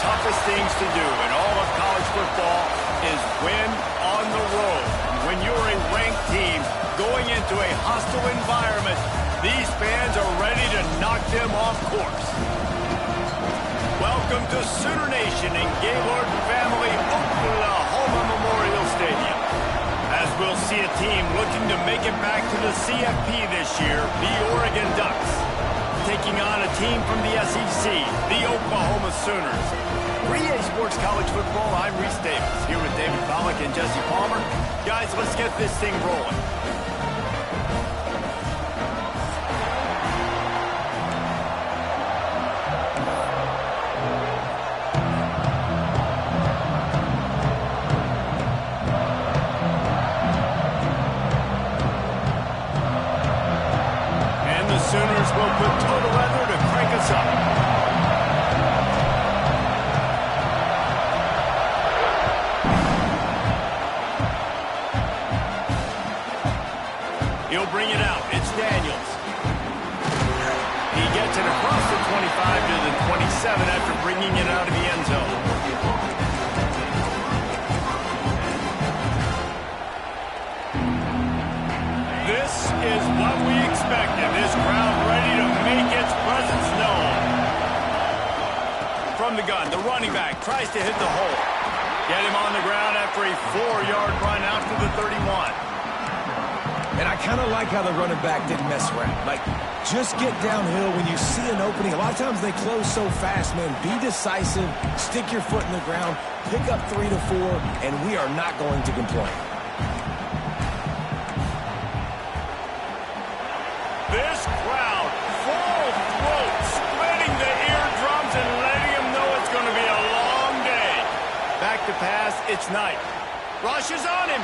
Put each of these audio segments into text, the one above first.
toughest things to do in all of college football is win on the road. When you're a ranked team going into a hostile environment, these fans are ready to knock them off course. Welcome to Sooner Nation in Gaylord Family Oklahoma Memorial Stadium. As we'll see a team looking to make it back to the CFP this year, the Oregon Ducks. Taking on a team from the SEC, the Oklahoma Sooners. For EA Sports College Football, I'm Reese Davis, here with David Pollack and Jesse Palmer. Guys, let's get this thing rolling. Sooners will put total weather to crank us up. He'll bring it out. It's Daniels. He gets it across the 25 to the 27 after bringing it out of the end zone. This is what we expected. This crowd ready to make its presence known. From the gun, the running back tries to hit the hole. Get him on the ground after a 4-yard run out to the 31. And I kind of like how the running back didn't mess around. Like, just get downhill when you see an opening. A lot of times they close so fast, man. Be decisive, stick your foot in the ground, pick up 3 to 4, and we are not going to complain. This crowd, full throat, splitting the eardrums and letting them know it's going to be a long day. Back to pass, it's Knight. Rush is on him.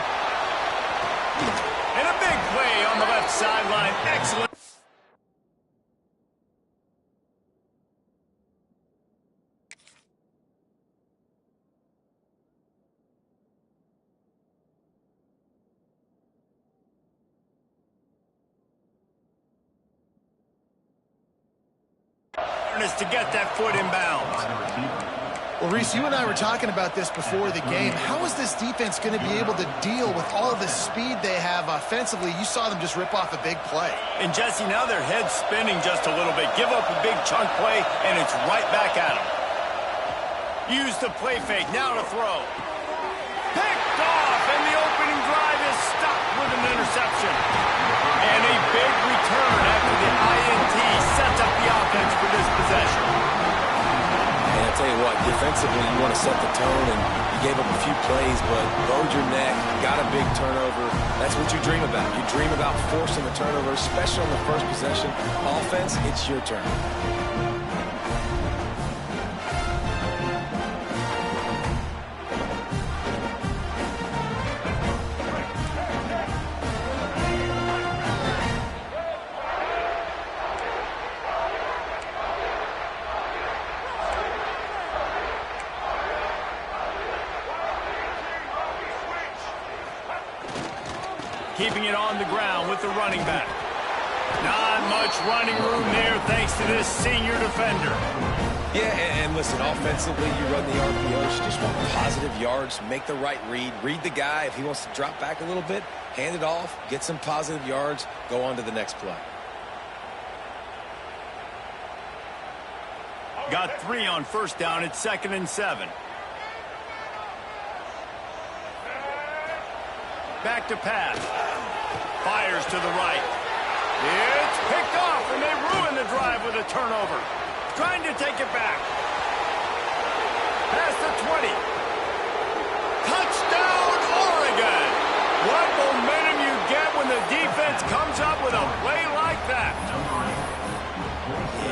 And a big play on the left sideline. Excellent. To get that foot in bounds. Well, Reese, you and I were talking about this before the game. How is this defense going to be able to deal with all the speed they have offensively? You saw them just rip off a big play. And Jesse, now their head's spinning just a little bit. Give up a big chunk play, and it's right back at them. Use the play fake, now to throw. Picked off, and the opening drive is stopped with an interception. And a big return after the INT sets up the offense for this possession. And I'll tell you what, defensively, you want to set the tone, and you gave up a few plays, but bowed your neck, got a big turnover. That's what you dream about. You dream about forcing the turnover, especially on the first possession. Offense, it's your turn. keeping it on the ground with the running back. Not much running room there thanks to this senior defender. Yeah, and listen, offensively, you run the RPOs. You just want positive yards, make the right read the guy. If he wants to drop back a little bit, hand it off, get some positive yards, go on to the next play. Got 3 on first down. It's 2nd and 7. Back to pass. Fires to the right. It's picked off, and they ruin the drive with a turnover. Trying to take it back. Past the 20. Touchdown, Oregon! What momentum you get when the defense comes up with a play like that.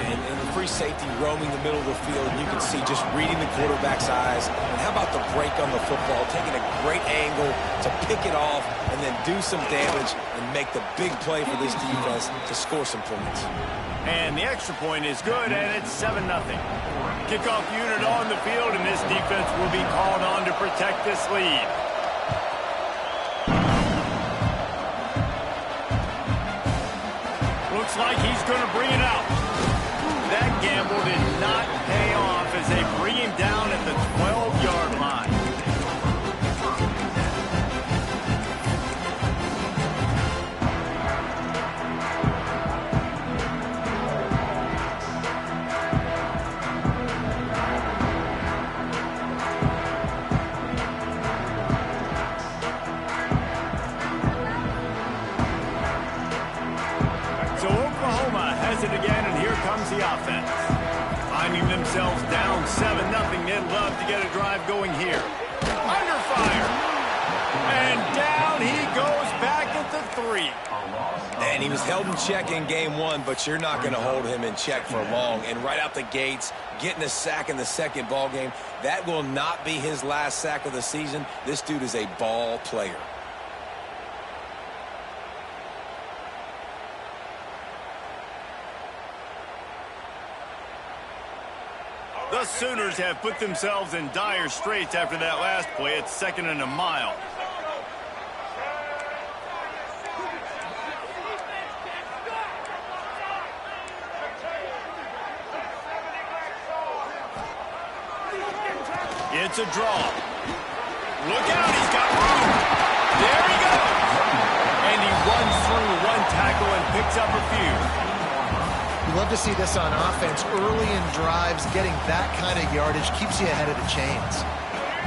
And the free safety roaming the middle of the field, and you can see just reading the quarterback's eyes. And how about the break on the football, taking a great angle to pick it off and then do some damage and make the big play for this defense to score some points. And the extra point is good, and it's 7-0. Kickoff unit on the field, and this defense will be called on to protect this lead. Looks like he's going to bring it out. That gamble did not pay off as they bring him down at the 12-yard line. So Oklahoma has it again, and here comes the offense. Finding themselves down 7-0, they'd love to get a drive going here. Under fire. And down he goes back at the 3. And he was held in check in game 1, but you're not going to hold him in check for long. And right out the gates, getting a sack in the second ball game, that will not be his last sack of the season. This dude is a ball player. The Sooners have put themselves in dire straits after that last play. It's 2nd and a mile. It's a draw. Look out, he's got room. There he goes. And he runs through one tackle and picks up a few. You love to see this on offense. Early in drives, getting that kind of yardage keeps you ahead of the chains.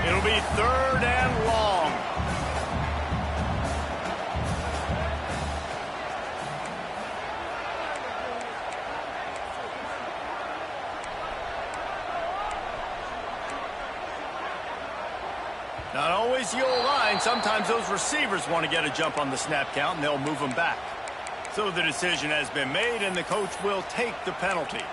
It'll be 3rd and long. Not always the old line. Sometimes those receivers want to get a jump on the snap count, and they'll move them back. So the decision has been made, and the coach will take the penalty.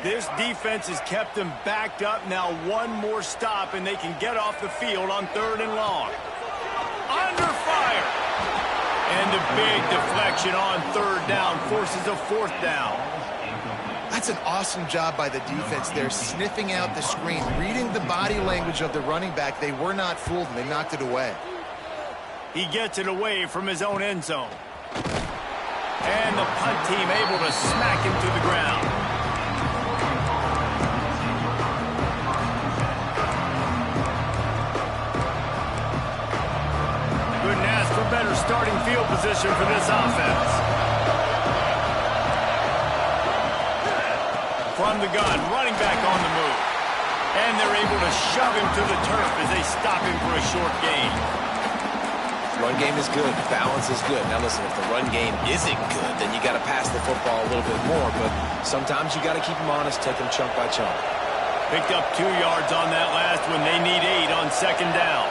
This defense has kept them backed up. Now one more stop, and they can get off the field on 3rd and long. Under fire. And a big deflection on 3rd down forces a 4th down. That's an awesome job by the defense there, sniffing out the screen, reading the body language of the running back. They were not fooled, and they knocked it away. He gets it away from his own end zone. And the punt team able to smack him to the ground. Couldn't ask for better starting field position for this offense. From the gun, running back on the move. And they're able to shove him to the turf as they stop him for a short gain. Run game is good. Balance is good. Now listen, if the run game isn't good, then you got to pass the football a little bit more. But sometimes you got to keep them honest, take them chunk by chunk. Picked up 2 yards on that last one. They need 8 on 2nd down.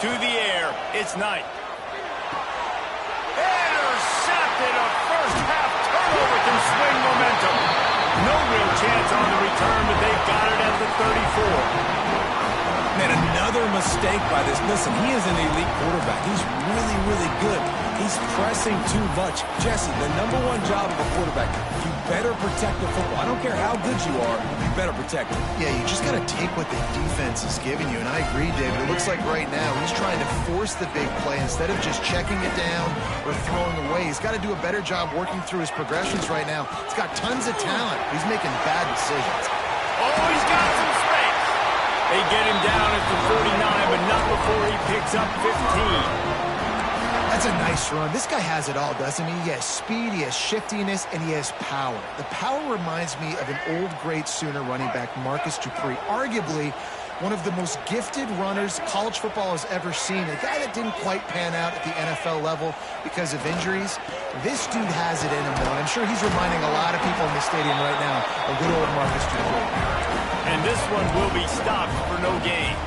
To the air, it's Knight. Intercepted, a first-half turnover can swing momentum. No real chance on the return, but they got it at the 34. Man, another mistake by this. Listen, he is an elite quarterback. He's really, really good. He's pressing too much. Jesse, the #1 job of a quarterback, you better protect the football. I don't care how good you are, you better protect it. Yeah, you just got to take what the defense is giving you, and I agree, David. It looks like right now he's trying to force the big play instead of just checking it down or throwing away. He's got to do a better job working through his progressions right now. He's got tons of talent. He's making bad decisions. Oh, he's got some space. They get him down at the 49, but not before he picks up 15. That's a nice run. This guy has it all, doesn't he? He has speed, he has shiftiness, and he has power. The power reminds me of an old, great Sooner running back, Marcus Dupree, arguably one of the most gifted runners college football has ever seen. A guy that didn't quite pan out at the NFL level because of injuries. This dude has it in him, though, and I'm sure he's reminding a lot of people in the stadium right now of good old Marcus Dupree. And this one will be stopped for no gain.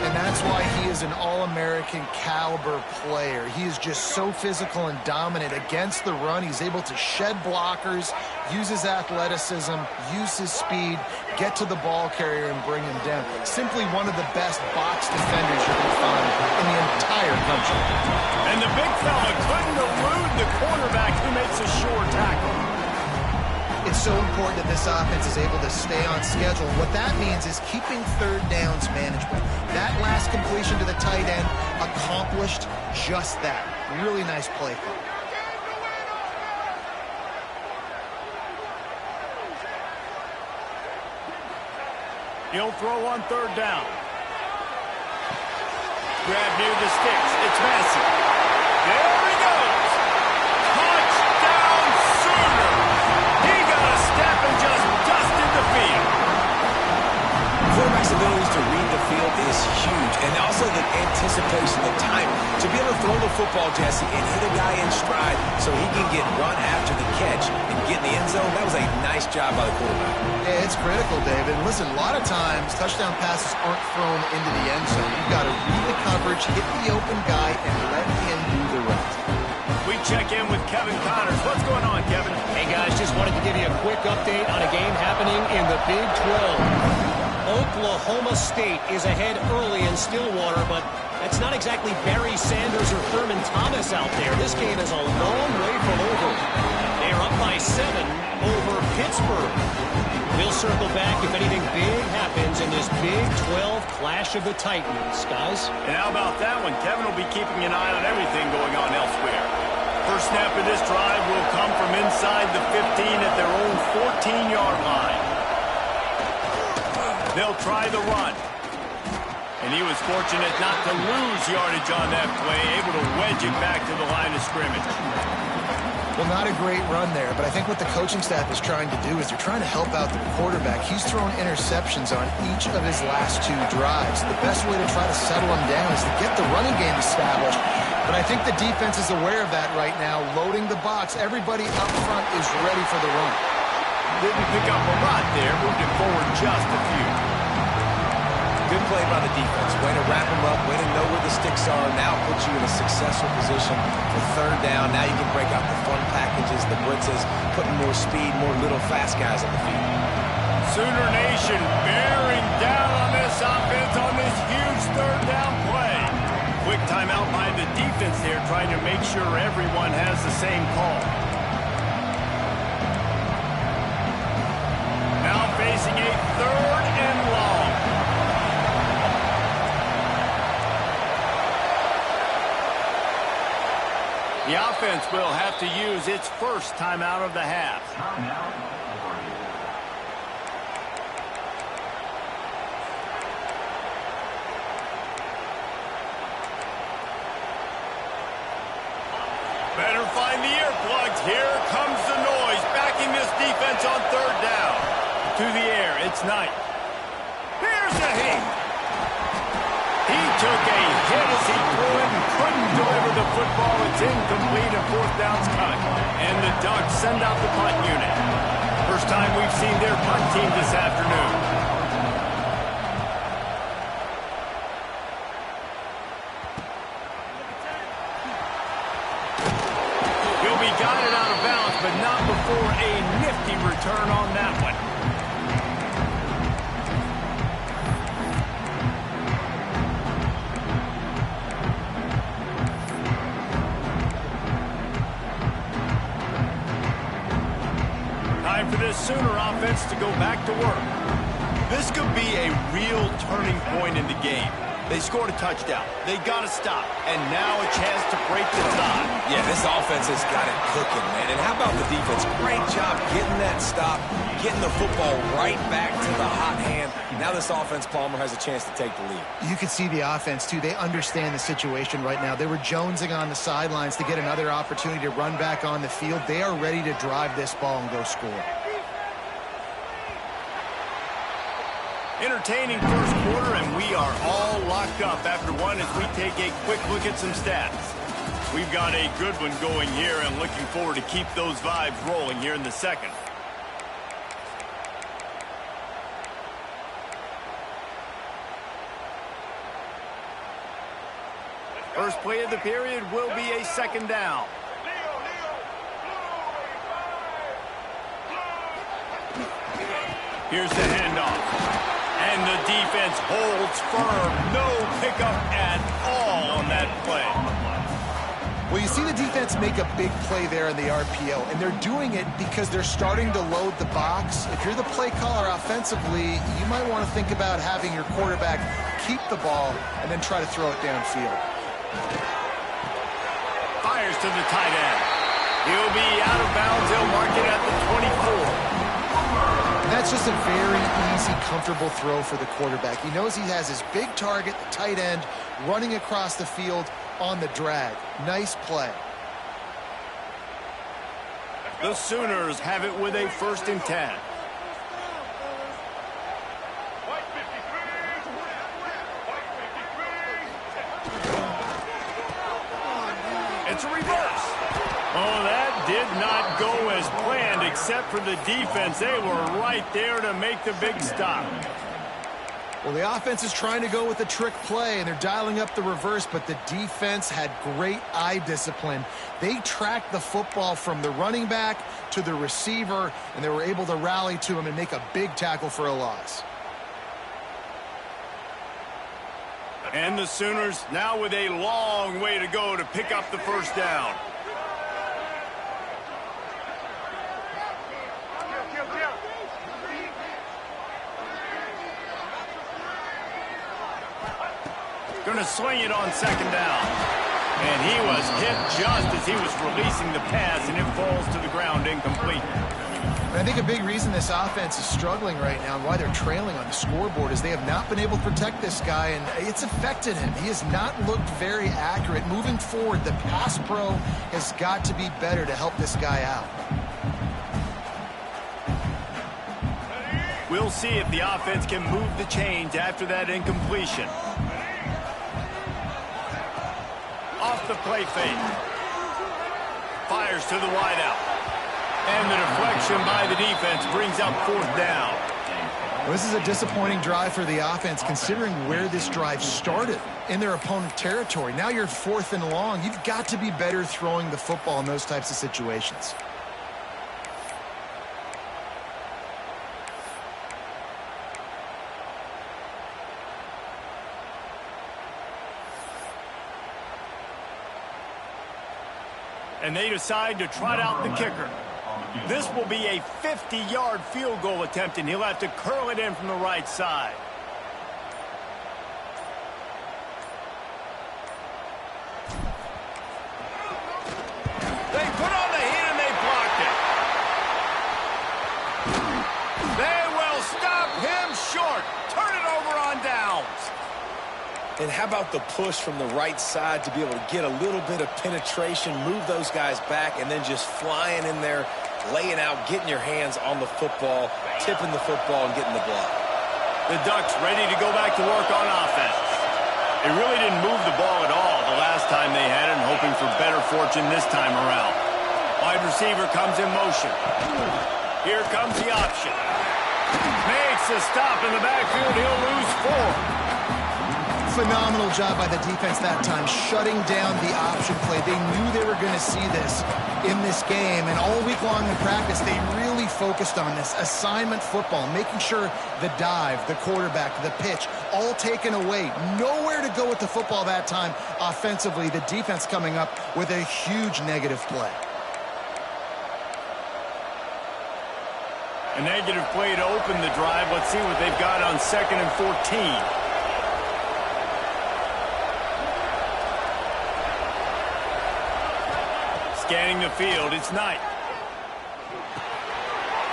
And that's why he is an All-American caliber player. He is just so physical and dominant against the run. He's able to shed blockers, use his athleticism, use his speed, get to the ball carrier and bring him down. Simply one of the best box defenders you can find in the entire country. And the big fella couldn't elude the cornerback who makes a sure tackle. It's so important that this offense is able to stay on schedule. What that means is keeping third downs manageable. That last completion to the tight end accomplished just that. Really nice play call. He'll throw on third down. Grab near the sticks. It's Massey. There he goes. Touchdown Sooner. He got a step and just dusted the field. Quarterback's abilities to read the field is huge, and also the anticipation, the time to be able to throw the football, Jesse, and hit a guy in stride so he can get run after the catch and get in the end zone. That was a nice job by the quarterback. Yeah, it's critical, David. And listen, a lot of times touchdown passes aren't thrown into the end zone. You've got to read the coverage, hit the open guy, and let him do the rest. We check in with Kevin Connors. What's going on, Kevin? Hey, guys, just wanted to give you a quick update on a game happening in the Big 12. Oklahoma State is ahead early in Stillwater, but that's not exactly Barry Sanders or Thurman Thomas out there. This game is a long way from over. They are up by 7 over Pittsburgh. We'll circle back if anything big happens in this Big 12 clash of the Titans, guys. And how about that one? Kevin will be keeping an eye on everything going on elsewhere. First snap of this drive will come from inside the 15 at their own 14-yard line. They'll try the run. And he was fortunate not to lose yardage on that play, able to wedge it back to the line of scrimmage. Well, not a great run there, but I think what the coaching staff is trying to do is they're trying to help out the quarterback. He's thrown interceptions on each of his last 2 drives. The best way to try to settle him down is to get the running game established. But I think the defense is aware of that right now, loading the box. Everybody up front is ready for the run. Didn't pick up a lot there, moved it forward just a few. Good play by the defense. Way to wrap them up, way to know where the sticks are. Now puts you in a successful position for third down. Now you can break out the fun packages, the blitzes, putting more speed, more little fast guys on the field. Sooner Nation bearing down on this offense on this huge third down play. Quick timeout by the defense there, trying to make sure everyone has the same call. Now facing a third and long. The offense will have to use its first timeout of the half. Better find the earplugs. Here comes the noise. Backing this defense on third down. To the air, it's Knight. Here's a hit. He took a hit as he threw it and couldn't deliver the football. It's incomplete and fourth down's cut. And the Ducks send out the punt unit. First time we've seen their punt team this afternoon. He'll be guided out of bounds, but not before a nifty return on that one. Time for this Sooner offense to go back to work. This could be a real turning point in the game. They scored a touchdown. They got to stop. And now a chance to break the tie. Yeah, this offense has got it cooking, man. And how about the defense? Great job getting that stop, getting the football right back to the hot hand. Now this offense, Palmer, has a chance to take the lead. You can see the offense, too. They understand the situation right now. They were jonesing on the sidelines to get another opportunity to run back on the field. They are ready to drive this ball and go score. Entertaining first quarter, and we are all locked up after one as we take a quick look at some stats. We've got a good one going here and looking forward to keep those vibes rolling here in the second. First play of the period will be a second down. Here's the handoff. And the defense holds firm. No pickup at all on that play. Well, you see the defense make a big play there in the RPO, and they're doing it because they're starting to load the box. If you're the play caller offensively, you might want to think about having your quarterback keep the ball and then try to throw it downfield. Fires to the tight end. He'll be out of bounds. He'll mark it at the 24. That's just a very easy, comfortable throw for the quarterback. He knows he has his big target, the tight end, running across the field on the drag. Nice play. The Sooners have it with a 1st and 10. It's a reverse. Oh, that did not go as planned, except for the defense. They were right there to make the big stop. Well, the offense is trying to go with the trick play, and they're dialing up the reverse, but the defense had great eye discipline. They tracked the football from the running back to the receiver, and they were able to rally to him and make a big tackle for a loss. And the Sooners now with a long way to go to pick up the first down. Going to swing it on second down. And he was hit just as he was releasing the pass, and it falls to the ground incomplete. I think a big reason this offense is struggling right now and why they're trailing on the scoreboard is they have not been able to protect this guy, and it's affected him. He has not looked very accurate. Moving forward, the pass pro has got to be better to help this guy out. We'll see if the offense can move the chains after that incompletion. Off the play fake. Fires to the wideout. And the deflection by the defense brings up 4th down. Well, this is a disappointing drive for the offense, considering where this drive started in their opponent territory. Now you're 4th and long. You've got to be better throwing the football in those types of situations. And they decide to trot out the kicker. This will be a 50-yard field goal attempt, and he'll have to curl it in from the right side. They put on the heat and they blocked it. They will stop him short. Turn it over on downs. And how about the push from the right side to be able to get a little bit of penetration, move those guys back, and then just flying in there, laying out, getting your hands on the football, tipping the football, and getting the block. The Ducks ready to go back to work on offense. They really didn't move the ball at all the last time they had it, and hoping for better fortune this time around. Wide receiver comes in motion. Here comes the option. Makes a stop in the backfield. He'll lose 4. Phenomenal job by the defense that time, shutting down the option play. They knew they were going to see this in this game, and all week long in practice, they really focused on this assignment football, making sure the dive, the quarterback, the pitch, all taken away. Nowhere to go with the football that time offensively. The defense coming up with a huge negative play. A negative play to open the drive. Let's see what they've got on 2nd and 14. Scanning the field, it's Knight.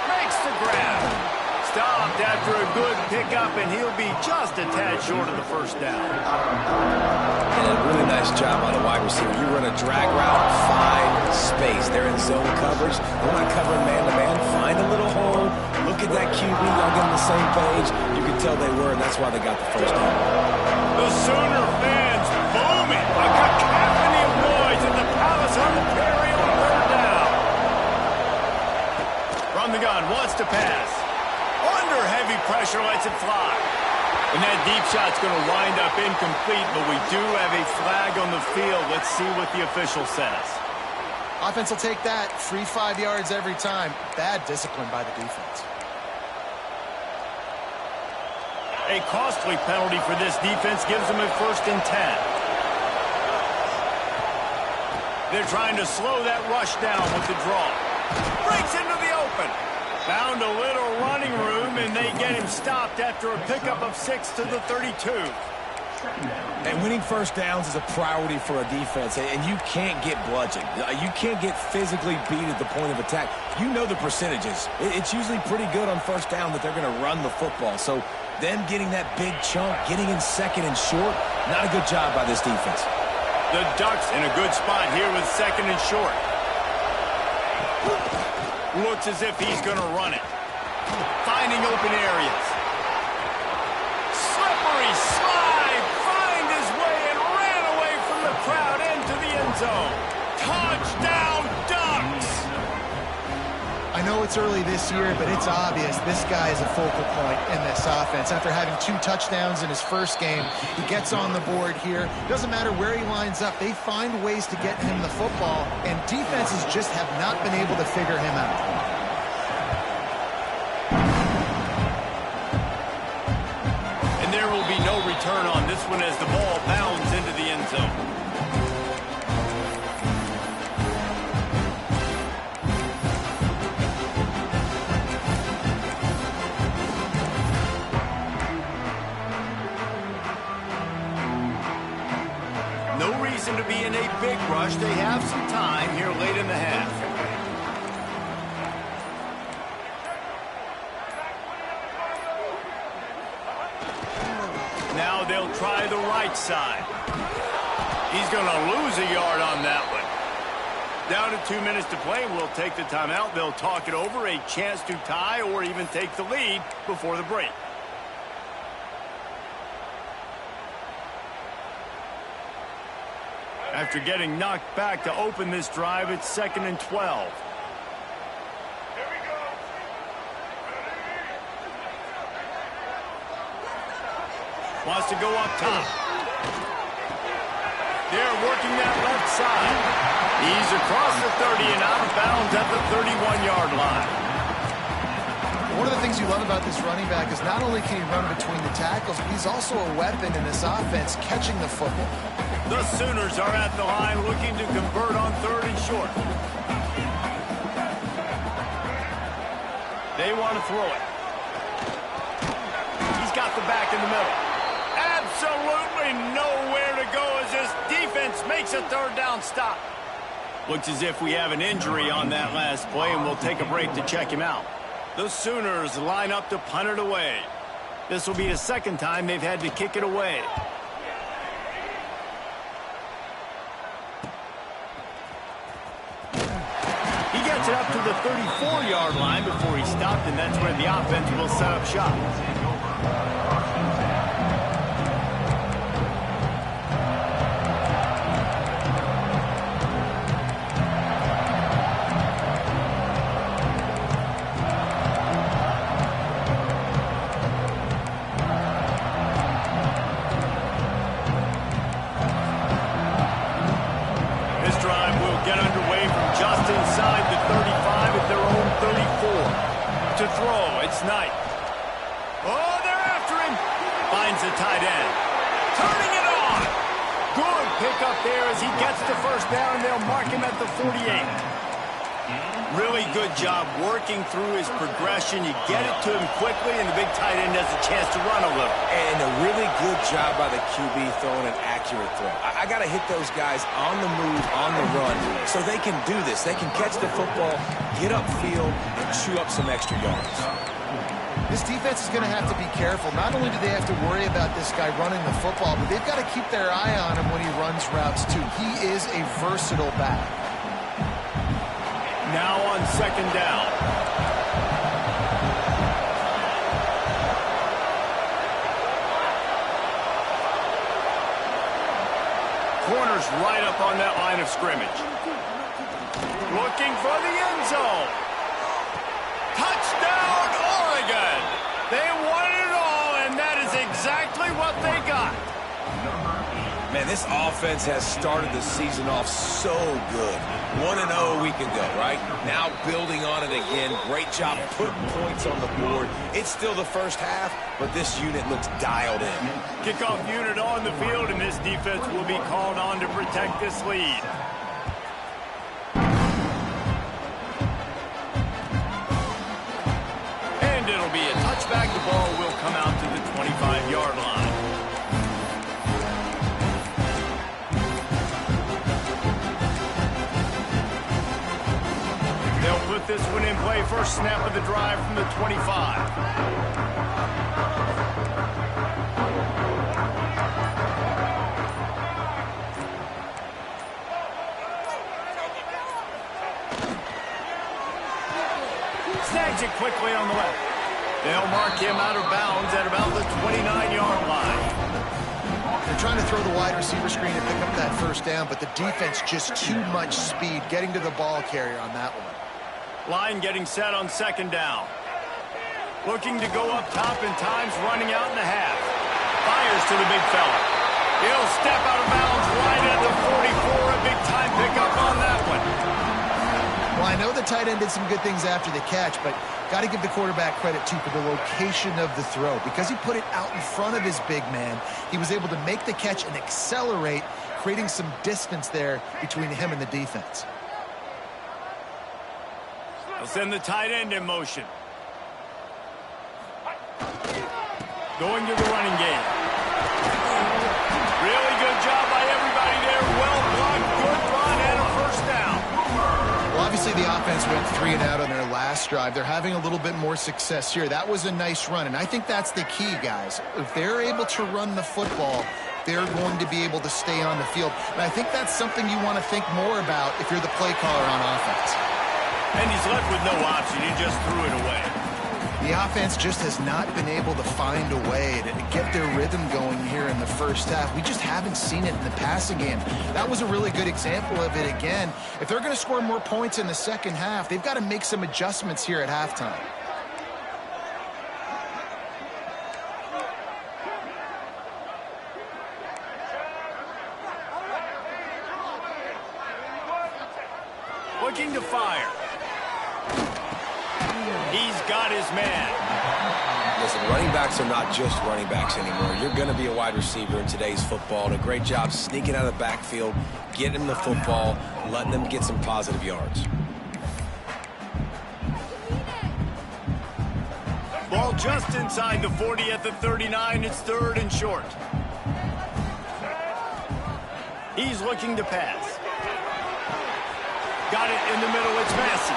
Makes the grab. Stopped after a good pickup, and he'll be just a tad short of the first down. And a really nice job on the wide receiver. You run a drag route, find space. They're in zone coverage. They're not covering man-to-man. Find a little hole. Look at that QB. Y'all get on the same page. You can tell they were, and that's why they got the first down. The Sooner fans booming. A cacophony of noise in the Palace on the Prairie on 3rd down. From the gun, wants to pass. Under heavy pressure, lets it fly. And that deep shot's going to wind up incomplete, but we do have a flag on the field. Let's see what the official says. Offense will take that. Free 5 yards every time. Bad discipline by the defense. A costly penalty for this defense gives them a 1st and 10. They're trying to slow that rush down with the draw. Breaks into the open. Found a little running room, and they get him stopped after a pickup of 6 to the 32. And winning first downs is a priority for a defense, and you can't get bludgeoned. You can't get physically beat at the point of attack. You know the percentages. It's usually pretty good on first down that they're going to run the football. So them getting that big chunk, getting in 2nd and short, not a good job by this defense. The Ducks in a good spot here with 2nd and short. Looks as if he's going to run it. Finding open areas. Slippery slide. Find his way and ran away from the crowd into the end zone. Touchdown, Ducks! I know it's early this year, but it's obvious this guy is a focal point in this offense. After having 2 touchdowns in his first game, he gets on the board here. Doesn't matter where he lines up. They find ways to get him the football, and defenses just have not been able to figure him out. And there will be no return on this one as the ball bounds into the end zone. To be in a big rush. They have some time here late in the half. Now they'll try the right side. He's going to lose a yard on that one. Down to 2 minutes to play. We'll take the timeout. They'll talk it over. A chance to tie or even take the lead before the break. After getting knocked back to open this drive, it's 2nd and 12. Wants to go up top. They're working that left side. He's across the 30 and out of bounds at the 31-yard line. One of the things you love about this running back is not only can he run between the tackles, but he's also a weapon in this offense catching the football. The Sooners are at the line looking to convert on 3rd and short. They want to throw it. He's got the back in the middle. Absolutely nowhere to go as this defense makes a 3rd down stop. Looks as if we have an injury on that last play, and we'll take a break to check him out. The Sooners line up to punt it away. This will be the 2nd time they've had to kick it away. He gets it up to the 34-yard line before he stopped, and that's where the offense will set up shop. To throw, it's Knight. Oh, they're after him. Finds the tight end. Turning it on. Good pickup there as he gets the first down, and they'll mark him at the 48. Really good job working through his progression. You get it to him quickly, and the big tight end has a chance to run a little. And a really good job by the QB throwing an accurate throw. I got to hit those guys on the move, on the run, so they can do this. They can catch the football, get upfield, and chew up some extra yards. This defense is going to have to be careful. Not only do they have to worry about this guy running the football, but they've got to keep their eye on him when he runs routes, too. He is a versatile back. Now on second down. Corner's right up on that line of scrimmage. Looking for the end zone. Touchdown, Oregon! They won it all, and that is exactly what they got. Man, this offense has started the season off so good. 1-0 a week ago, right? Now building on it again. Great job putting points on the board. It's still the first half, but this unit looks dialed in. Kickoff unit on the field, and this defense will be called on to protect this lead. And it'll be a touchback. The ball will come out to the 25-yard line. They'll put this one in play. First snap of the drive from the 25. Snags it quickly on the left. They'll mark him out of bounds at about the 29-yard line. They're trying to throw the wide receiver screen and pick up that first down, but the defense just too much speed getting to the ball carrier on that one. Line getting set on second down. Looking to go up top in times, running out in the half. Fires to the big fella. He'll step out of bounds right at the 44. A big-time pickup on that one. Well, I know the tight end did some good things after the catch, but got to give the quarterback credit, too, for the location of the throw. Because he put it out in front of his big man, he was able to make the catch and accelerate, creating some distance there between him and the defense. They'll send the tight end in motion. Going to the running game. Really good job by everybody there. Well blocked, good run, and a first down. Well, obviously the offense went 3 and out on their last drive. They're having a little bit more success here. That was a nice run, and I think that's the key, guys. If they're able to run the football, they're going to be able to stay on the field. And I think that's something you want to think more about if you're the play caller on offense. And he's left with no option. He just threw it away. The offense just has not been able to find a way to get their rhythm going here in the first half. We just haven't seen it in the passing game. That was a really good example of it again. If they're going to score more points in the second half, they've got to make some adjustments here at halftime. Looking to fire. He's got his man. Listen, running backs are not just running backs anymore. You're going to be a wide receiver in today's football. And a great job sneaking out of the backfield, getting them the football, letting them get some positive yards. Ball just inside the 40 at the 39. It's third and short. He's looking to pass. Got it in the middle. It's Massey.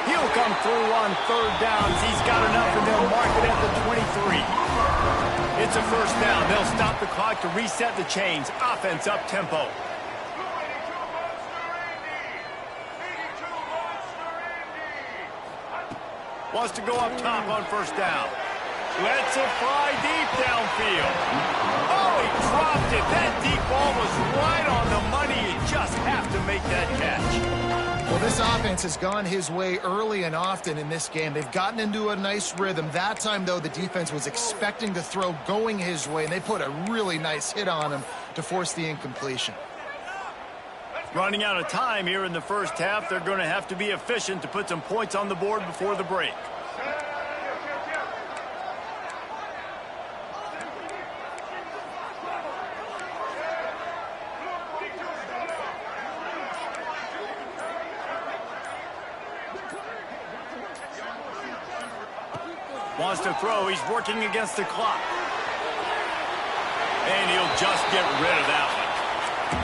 He'll come through on third downs. He's got enough, and they'll mark it at the 23. It's a first down. They'll stop the clock to reset the chains. Offense up tempo. Wants to go up top on first down. Lets it fly deep downfield. Oh, he dropped it. That deep ball was right on the money. You just have to make that catch. Well, this offense has gone his way early and often in this game. They've gotten into a nice rhythm. That time, though, the defense was expecting the throw going his way, and they put a really nice hit on him to force the incompletion. Running out of time here in the first half. They're going to have to be efficient to put some points on the board before the break. Wants to throw. He's working against the clock. And he'll just get rid of that one.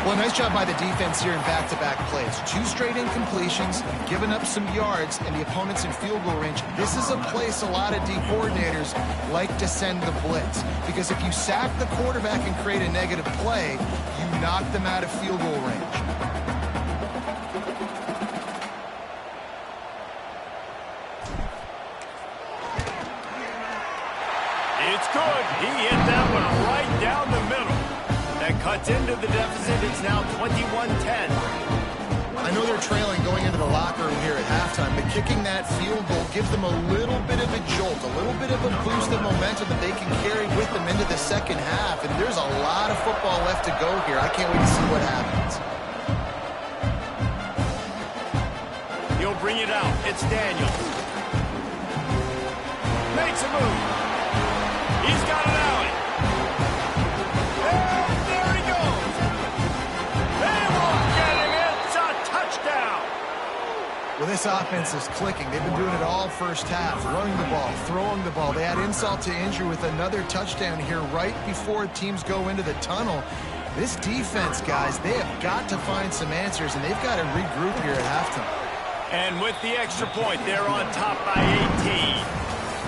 Well, nice job by the defense here in back-to-back plays. 2 straight incompletions, giving up some yards, and the opponent's in field goal range. This is a place a lot of D coordinators like to send the blitz, because if you sack the quarterback and create a negative play, you knock them out of field goal range. It's good. He hit that one right down the middle. That cuts into the deficit. It's now 21-10. I know they're trailing going into the locker room here at halftime, but kicking that field goal gives them a little bit of a jolt, a little bit of a boost of momentum that they can carry with them into the second half. And there's a lot of football left to go here. I can't wait to see what happens. He'll bring it out. It's Daniels. Makes a move. He's got an alley. And there he goes. They won't get him. It's a touchdown. Well, this offense is clicking. They've been doing it all first half, running the ball, throwing the ball. They add insult to injury with another touchdown here right before teams go into the tunnel. This defense, guys, they have got to find some answers, and they've got to regroup here at halftime. And with the extra point, they're on top by 18.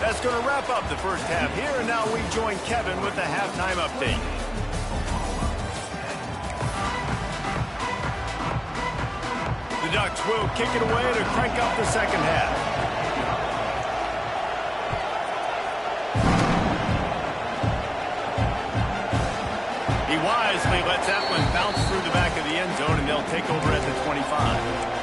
That's going to wrap up the first half here, and now we join Kevin with the halftime update. The Ducks will kick it away to crank up the second half. He wisely lets that one bounce through the back of the end zone, and they'll take over at the 25.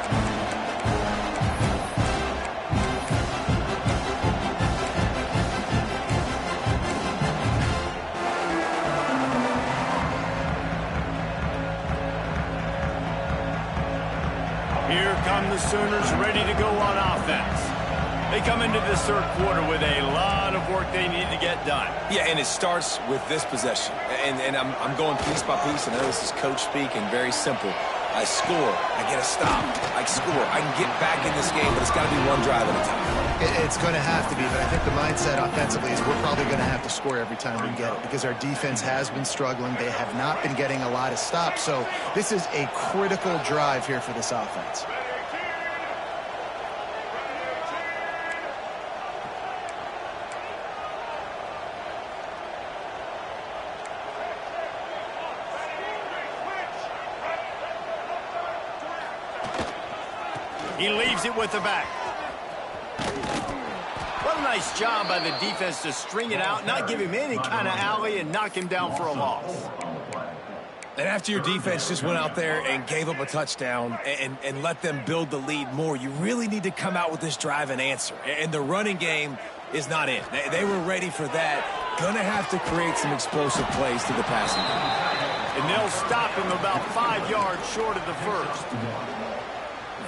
Here come the Sooners ready to go on offense. They come into this third quarter with a lot of work they need to get done. Yeah, and it starts with this possession. And I'm going piece by piece, and I know this is coach speak and very simple. I score, I get a stop, I score. I can get back in this game, but it's got to be one drive at a time. It's going to have to be, but I think the mindset offensively is we're probably going to have to score every time we get it because our defense has been struggling. They have not been getting a lot of stops, so this is a critical drive here for this offense. He leaves it with the back. What a nice job by the defense to string it out, not give him any kind of alley, and knock him down for a loss. And after your defense just went out there and gave up a touchdown and let them build the lead more, you really need to come out with this drive and answer. And the running game is not in. They were ready for that. Gonna have to create some explosive plays to the passing game. And they'll stop him about 5 yards short of the first.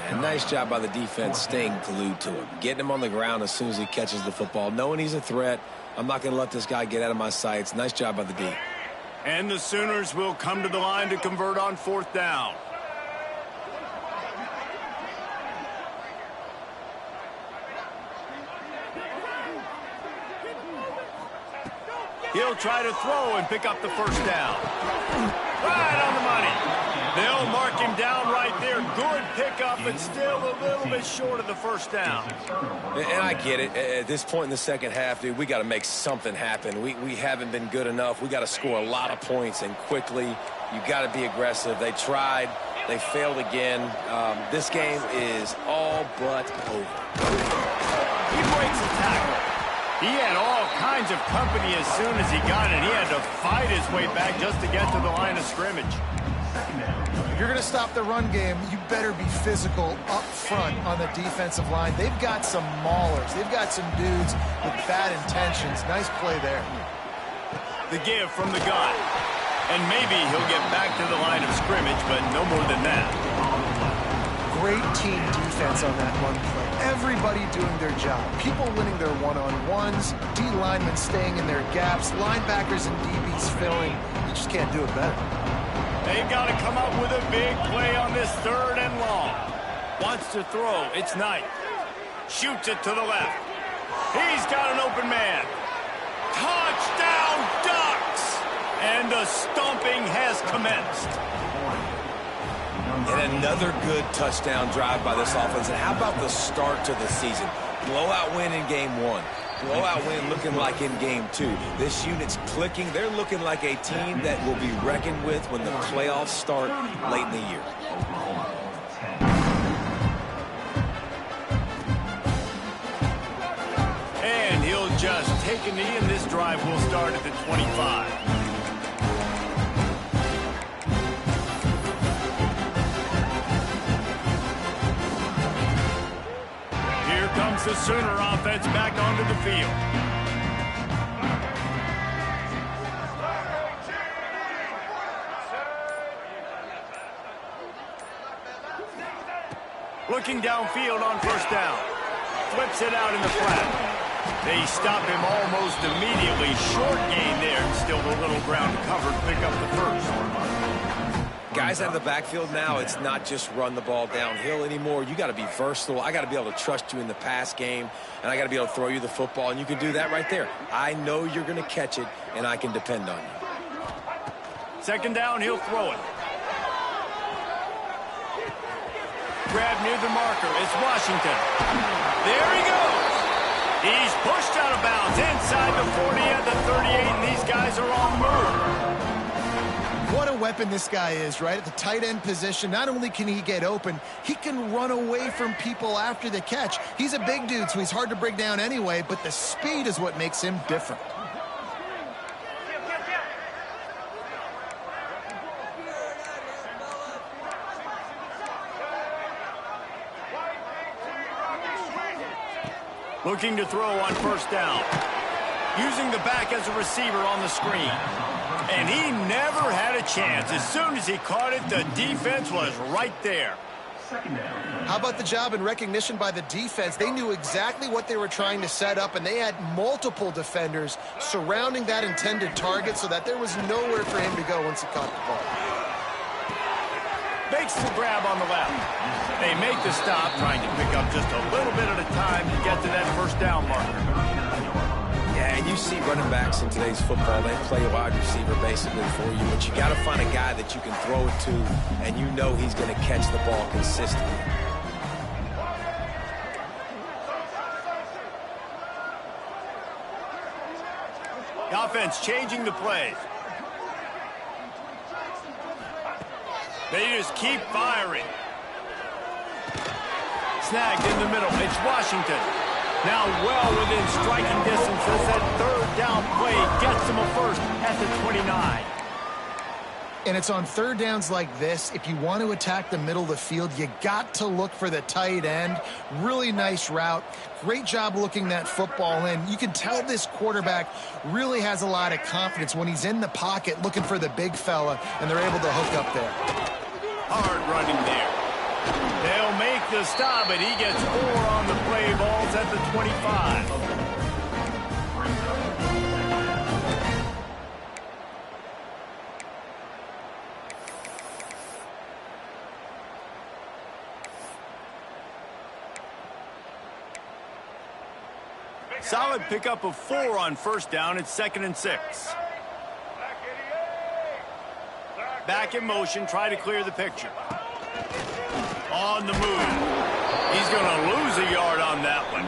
And nice job by the defense staying glued to him, getting him on the ground as soon as he catches the football, knowing he's a threat. I'm not going to let this guy get out of my sights. Nice job by the D. And the Sooners will come to the line to convert on fourth down. He'll try to throw and pick up the first down. Right on the money. They'll mark him down right there. Good pickup, but still a little bit short of the first down. And I get it. At this point in the second half, dude, we got to make something happen. We haven't been good enough. We got to score a lot of points and quickly. You got to be aggressive. They tried. They failed again. This game is all but over. He breaks a tackle. He had all kinds of company as soon as he got it. He had to fight his way back just to get to the line of scrimmage. If you're going to stop the run game, you better be physical up front on the defensive line. They've got some maulers. They've got some dudes with bad intentions. Nice play there. The give from the gun. And maybe he'll get back to the line of scrimmage, but no more than that. Great team defense on that run play. Everybody doing their job. People winning their one-on-ones, D linemen staying in their gaps, linebackers and DBs filling. You just can't do it better. They've got to come up with a big play on this third and long. Wants to throw. It's Knight. Shoots it to the left. He's got an open man. Touchdown Ducks! And the stomping has commenced. And another good touchdown drive by this offense. And how about the start to the season? Blowout win in game 1. Blowout win looking like in game 2. This unit's clicking. They're looking like a team that will be reckoned with when the playoffs start late in the year. And he'll just take a knee, and this drive will start at the 25. Here comes the Sooner offense back onto the field. Looking downfield on first down. Flips it out in the flat. They stop him almost immediately. Short gain there. Still a little ground covered. Pick up the first. Guys out of the backfield now, it's not just run the ball downhill anymore. You got to be versatile. I got to be able to trust you in the pass game, and I got to be able to throw you the football, and you can do that right there. I know you're going to catch it, and I can depend on you. Second down, he'll throw it. Grab near the marker. It's Washington. There he goes. He's pushed out of bounds inside the 40 at the 38, and these guys are on the move. What a weapon this guy is, right? At the tight end position, not only can he get open, he can run away from people after the catch. He's a big dude, so he's hard to break down anyway, but the speed is what makes him different. Looking to throw on first down. Using the back as a receiver on the screen. And he never had a chance. As soon as he caught it, the defense was right there. How about the job and recognition by the defense? They knew exactly what they were trying to set up, and they had multiple defenders surrounding that intended target so that there was nowhere for him to go once he caught the ball. Makes the grab on the left. They make the stop, trying to pick up just a little bit at a time to get to that first down marker. Yeah, and you see running backs in today's football, they play a wide receiver basically for you, but you got to find a guy that you can throw it to, and you know he's going to catch the ball consistently. The offense changing the plays. They just keep firing. Snagged in the middle. It's Washington. Now well within striking distance as that third down play gets him a first at the 29. And it's on third downs like this, if you want to attack the middle of the field, you got to look for the tight end. Really nice route. Great job looking that football in. You can tell this quarterback really has a lot of confidence when he's in the pocket looking for the big fella, and they're able to hook up there. Hard running there. They'll make the stop, but he gets 4 on the play balls at the 25. Solid pickup of 4 on first down. It's 2nd and 6. Back in motion, try to clear the picture. On the move. He's going to lose a yard on that one.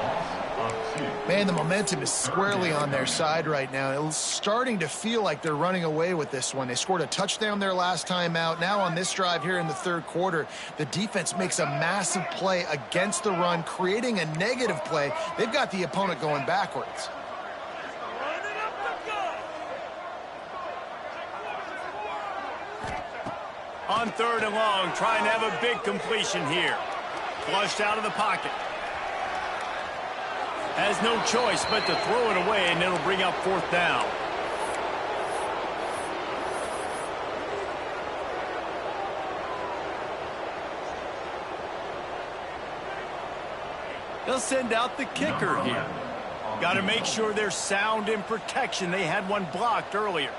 Man, the momentum is squarely on their side right now. It's starting to feel like they're running away with this one. They scored a touchdown their last time out. Now on this drive here in the third quarter, the defense makes a massive play against the run, creating a negative play. They've got the opponent going backwards. On 3rd and long, trying to have a big completion here. Flushed out of the pocket. Has no choice but to throw it away, and it'll bring up 4th down. They'll send out the kicker here. Got to make sure they're sound in protection. They had one blocked earlier.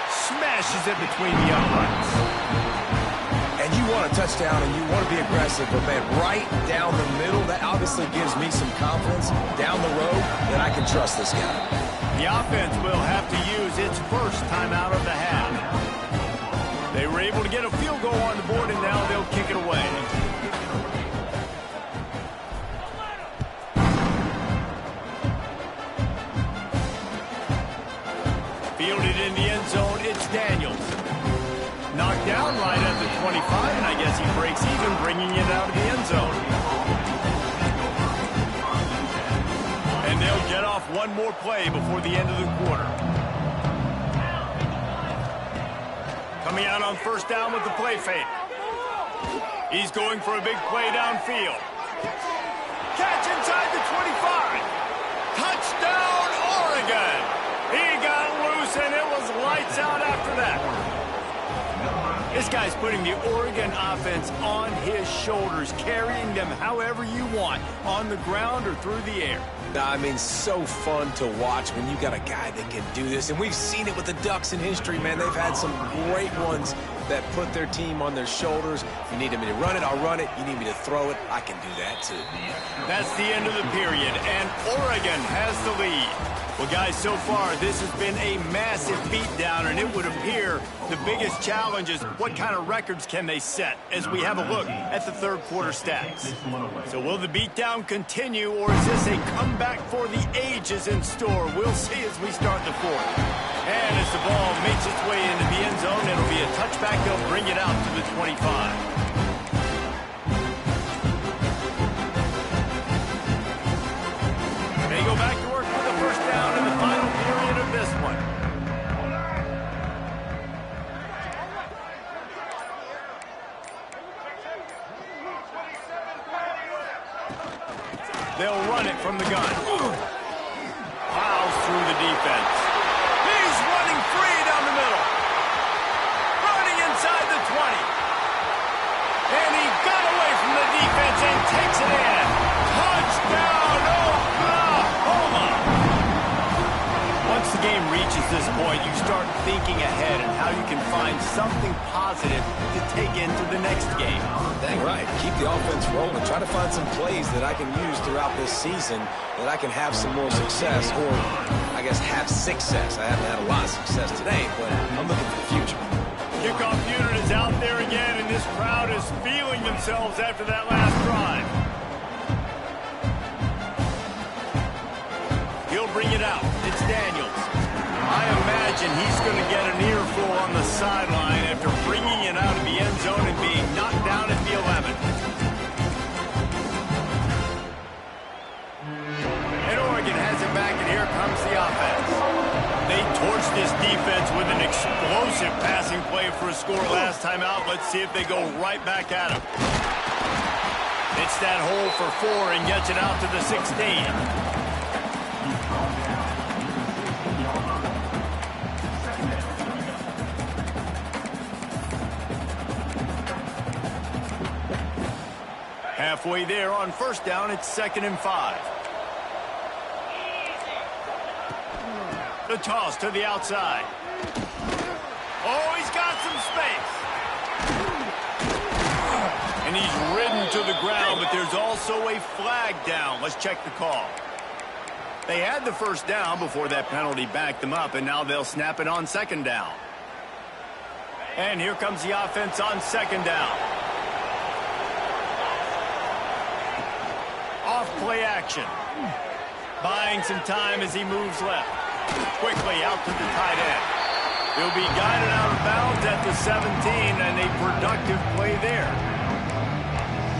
Smashes it between the uprights. want a touchdown and you want to be aggressive, but, man, right down the middle, that obviously gives me some confidence down the road that I can trust this guy. The offense will have to use its first timeout of the half. They were able to get a field goal on the board, and now they'll kick it away. Fielded in the end zone, it's Daniels. Knocked down right at the 25, and I guess he breaks even, bringing it out of the end zone. And they'll get off one more play before the end of the quarter. Coming out on first down with the play fake. He's going for a big play downfield. Catch inside the 25. Touchdown, Oregon. He got loose, and it was lights out after that. This guy's putting the Oregon offense on his shoulders, carrying them however you want, on the ground or through the air. I mean, so fun to watch when you got a guy that can do this. And we've seen it with the Ducks in history, man. They've had some great ones that put their team on their shoulders. If you need me to run it, I'll run it. You need me to throw it, I can do that too. That's the end of the period, and Oregon has the lead. Well, guys, so far, this has been a massive beatdown, and it would appear the biggest challenge is what kind of records can they set as we have a look at the third quarter stats. So will the beatdown continue, or is this a comeback for the ages in store? We'll see as we start the fourth. And as the ball makes its way into the end zone, it'll be a touchback. They'll bring it out to the 25. They go back to work for the first down in the final period of this one. They'll run it from the gun. Plows through the defense. He's running free down the middle. Running inside the 20. And he got away from the defense and takes it in. Touchdown, Oklahoma! Once the game reaches this point, you start thinking ahead and how you can find something positive to take into the next game. Dang right. Keep the offense rolling. Try to find some plays that I can use throughout this season that I can have some more success, or I guess have success. I haven't had a lot of success today, but I'm looking for the future. Kickoff unit is out there again, and this crowd is feeling themselves after that last drive. He'll bring it out. It's Daniels. I imagine he's going to get an earful on the sideline after bringing it out of the end zone and being knocked down at the 11. And Oregon has it back, and here comes the offense. They torched this defense with an explosive passing play for a score last time out. Let's see if they go right back at him. It's that hole for 4 and gets it out to the 16. Halfway there on first down, it's 2nd and 5. The toss to the outside. Oh, he's got some space. And he's ridden to the ground, but there's also a flag down. Let's check the call. They had the first down before that penalty backed them up, and now they'll snap it on 2nd down. And here comes the offense on 2nd down. Off play action. Buying some time as he moves left. Quickly out to the tight end. He'll be guided out of bounds at the 17, and a productive play there.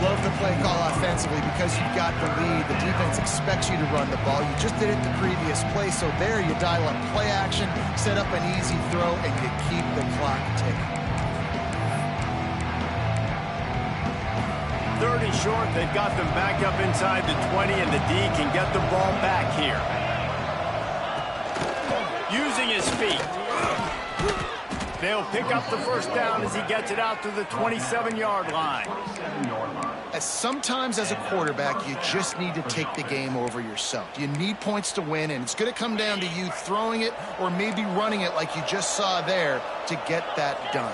Love the play call offensively because you've got the lead. The defense expects you to run the ball. You just did it the previous play, so there you dial up play action, set up an easy throw, and you keep the clock ticking. 3rd and short, they've got them back up inside the 20, and the D can get the ball back here. Using his feet. They'll pick up the first down as he gets it out to the 27-yard line. Sometimes as a quarterback, you just need to take the game over yourself. You need points to win, and it's going to come down to you throwing it or maybe running it like you just saw there to get that done.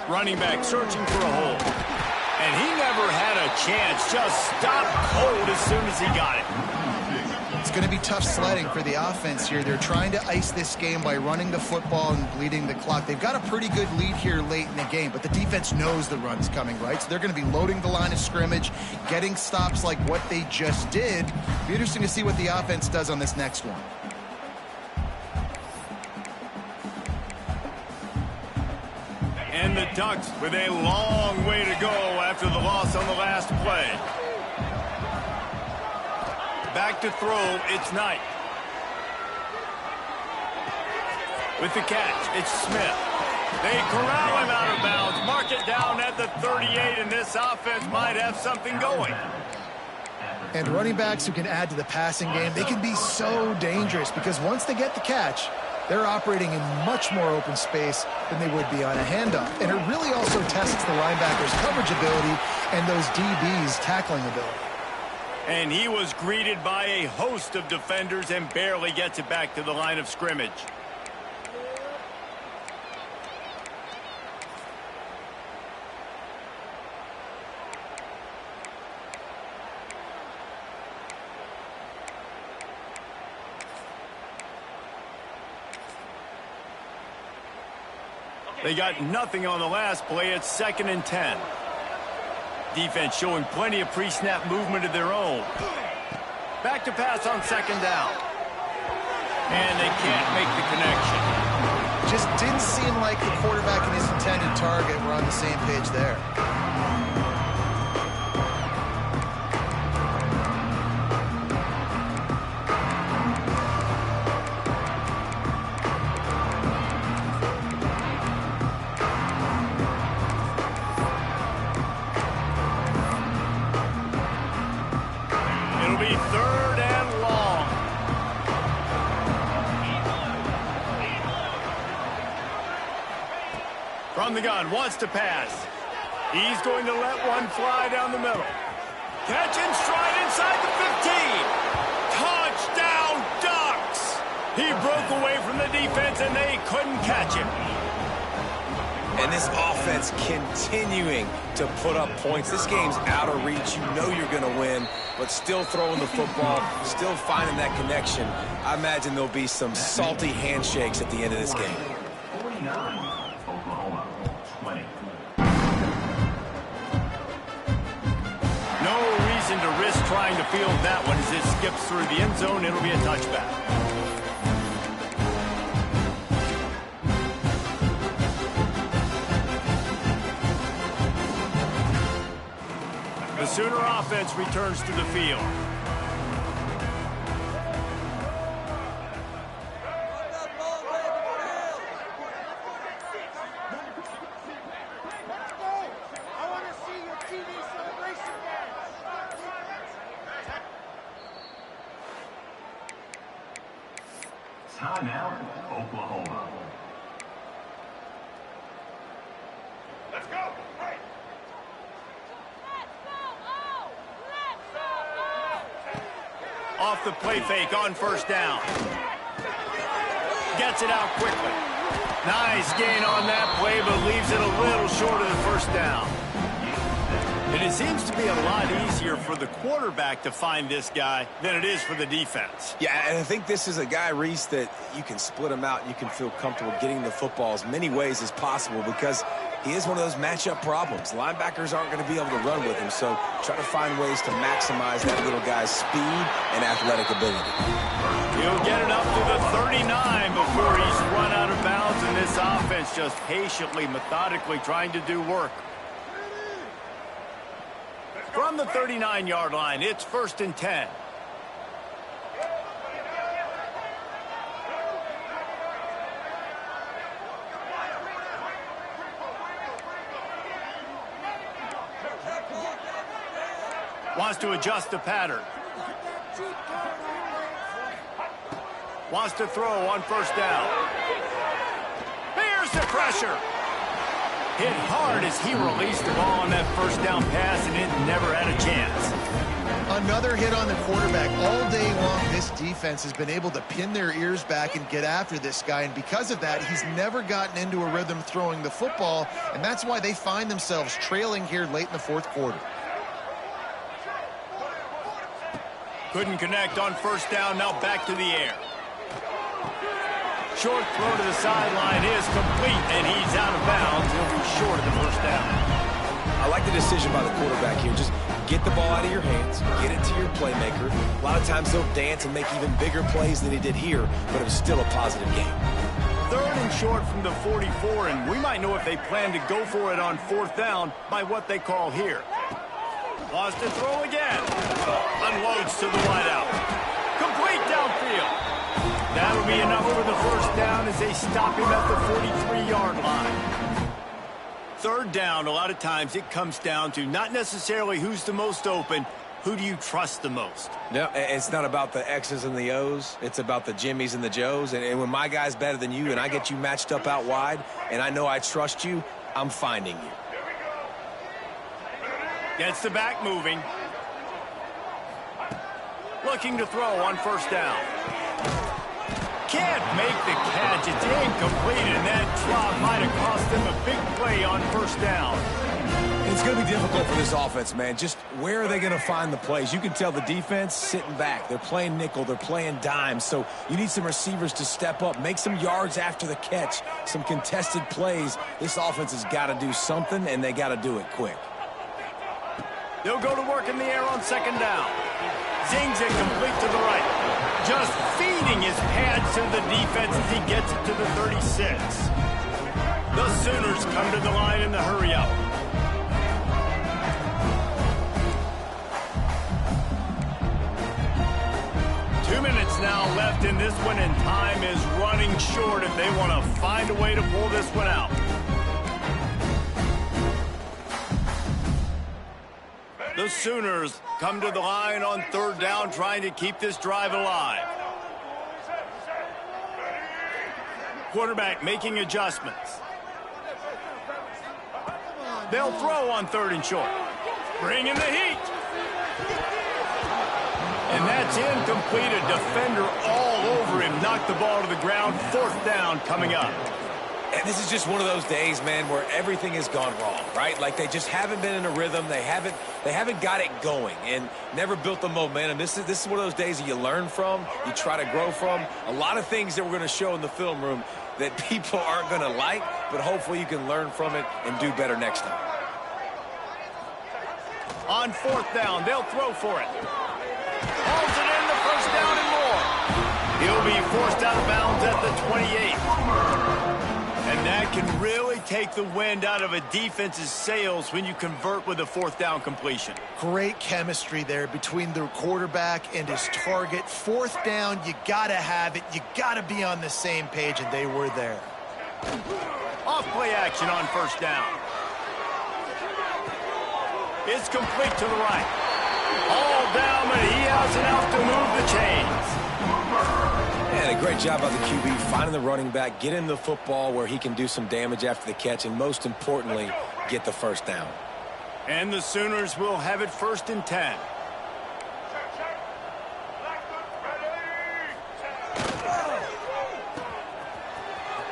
Running back searching for a hole. And he never had a chance. Just stopped cold as soon as he got it. It's going to be tough sledding for the offense here. They're trying to ice this game by running the football and bleeding the clock. They've got a pretty good lead here late in the game, but the defense knows the run's coming, right? So they're going to be loading the line of scrimmage, getting stops like what they just did. Be interesting to see what the offense does on this next one. And the Ducks with a long way to go after the loss on the last play. Back to throw, it's Knight. With the catch, it's Smith. They corral him out of bounds, mark it down at the 38, and this offense might have something going. And running backs who can add to the passing game, they can be so dangerous because once they get the catch, they're operating in much more open space than they would be on a handoff. And it really also tests the linebackers' coverage ability and those DBs' tackling ability. And he was greeted by a host of defenders and barely gets it back to the line of scrimmage. They got nothing on the last play. It's 2nd and 10. Defense showing plenty of pre-snap movement of their own. Back to pass on 2nd down. And they can't make the connection. Just didn't seem like the quarterback and his intended target were on the same page there. It'll be 3rd and long. From the gun, wants to pass. He's going to let one fly down the middle. Catch and stride inside the 15. Touchdown, Ducks! He broke away from the defense, and they couldn't catch him. And this offense continuing to put up points. This game's out of reach. You know you're going to win, but still throwing the football, still finding that connection. I imagine there'll be some salty handshakes at the end of this game. 49, Oklahoma, 20. No reason to risk trying to field that one as it skips through the end zone. It'll be a touchback. The Sooner offense returns to the field. Timeout, Oklahoma. Let's go. Right. Off the play fake on 1st down. Gets it out quickly. Nice gain on that play, but leaves it a little short of the 1st down. And it seems to be a lot easier for the quarterback to find this guy than it is for the defense. Yeah, and I think this is a guy, Reese, that you can split him out and you can feel comfortable getting the football as many ways as possible because he is one of those matchup problems. Linebackers aren't going to be able to run with him, so try to find ways to maximize that little guy's speed and athletic ability. He'll get it up to the 39 before he's run out of bounds, and this offense just patiently, methodically trying to do work. From the 39-yard line, it's 1st and 10. Wants to adjust the pattern. Wants to throw on 1st down. Here's the pressure. Hit hard as he released the ball on that 1st down pass, and it never had a chance. Another hit on the quarterback. All day long, this defense has been able to pin their ears back and get after this guy, and because of that, he's never gotten into a rhythm throwing the football, and that's why they find themselves trailing here late in the fourth quarter. Couldn't connect on first down, now back to the air. Short throw to the sideline is complete, and he's out of bounds. He'll be short of the first down. I like the decision by the quarterback here. Just get the ball out of your hands, get it to your playmaker. A lot of times he'll dance and make even bigger plays than he did here, but it was still a positive game. Third and short from the 44, and we might know if they plan to go for it on fourth down by what they call here. Lost to throw again. Unloads to the wideout. Complete downfield. That'll be enough for the first down as they stop him at the 43-yard line. Third down, a lot of times it comes down to not necessarily who's the most open, who do you trust the most? No, it's not about the X's and the O's. It's about the Jimmies and the Joes. And when my guy's better than you and I get you matched up out wide and I know I trust you, I'm finding you. Gets the back moving. Looking to throw on first down. Can't make the catch. It's incomplete, and that drop might have cost them a big play on first down. It's going to be difficult for this offense, man. Just where are they going to find the plays? You can tell the defense sitting back. They're playing nickel. They're playing dime. So you need some receivers to step up, make some yards after the catch, some contested plays. This offense has got to do something, and they got to do it quick. They'll go to work in the air on second down. Zings it complete to the right. Just feeding his pads to the defense as he gets it to the 36. The Sooners come to the line in the hurry-up. Now left in this one, and time is running short if they want to find a way to pull this one out. The Sooners come to the line on third down, trying to keep this drive alive. Quarterback making adjustments. They'll throw on third and short. Bring in the heat. And that's incomplete. A defender all over him. Knocked the ball to the ground. Fourth down coming up. And this is just one of those days, man, where everything has gone wrong, right? Like they just haven't been in a rhythm. They haven't got it going and never built the momentum. This is one of those days that you learn from, you try to grow from. A lot of things that we're going to show in the film room that people aren't going to like, but hopefully you can learn from it and do better next time. On fourth down, they'll throw for it. Holds it in, the first down and more. He'll be forced out of bounds at the 28. And that can really take the wind out of a defense's sails when you convert with a fourth down completion. Great chemistry there between the quarterback and his target. Fourth down, you got to have it. You got to be on the same page, and they were there. Off play action on first down. It's complete to the right. All down, but he has enough to move the chains. And a great job by the QB finding the running back, getting the football where he can do some damage after the catch, and most importantly, get the first down. And the Sooners will have it first and 10.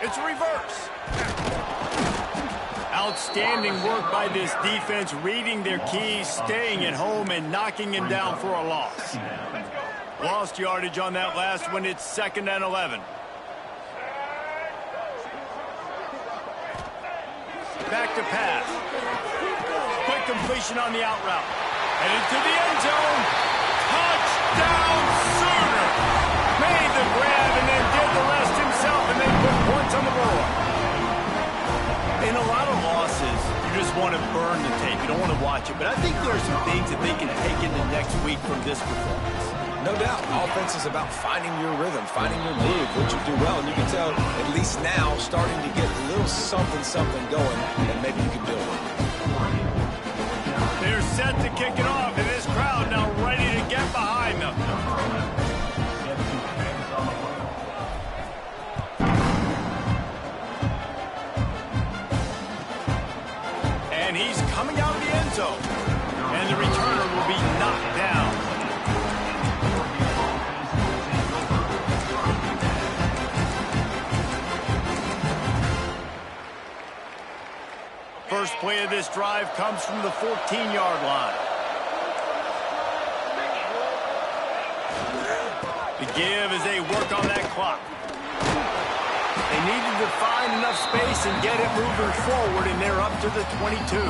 It's a reverse. Outstanding work by this defense, reading their keys, staying at home, and knocking him down for a loss. Lost yardage on that last one. It's 2nd and 11. Back to pass. Quick completion on the out route. And into the end zone. Touchdown Sooner. Made the grab and then did the rest himself and then put points on the board. In a lot of losses, you just want to burn the tape. You don't want to watch it. But I think there are some things that they can take into next week from this performance. No doubt. Offense is about finding your rhythm, finding your groove, what you do well. And you can tell, at least now, starting to get a little something going, and maybe you can build it. They're set to kick it off, and this crowd now ready to get behind them. And he's coming out of the end zone. And the returner will be knocked down. first play of this drive comes from the 14-yard line. The give as they work on that clock. They needed to find enough space and get it moving forward, and they're up to the 22.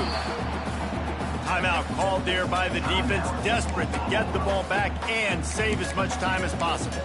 Timeout called there by the defense, desperate to get the ball back and save as much time as possible.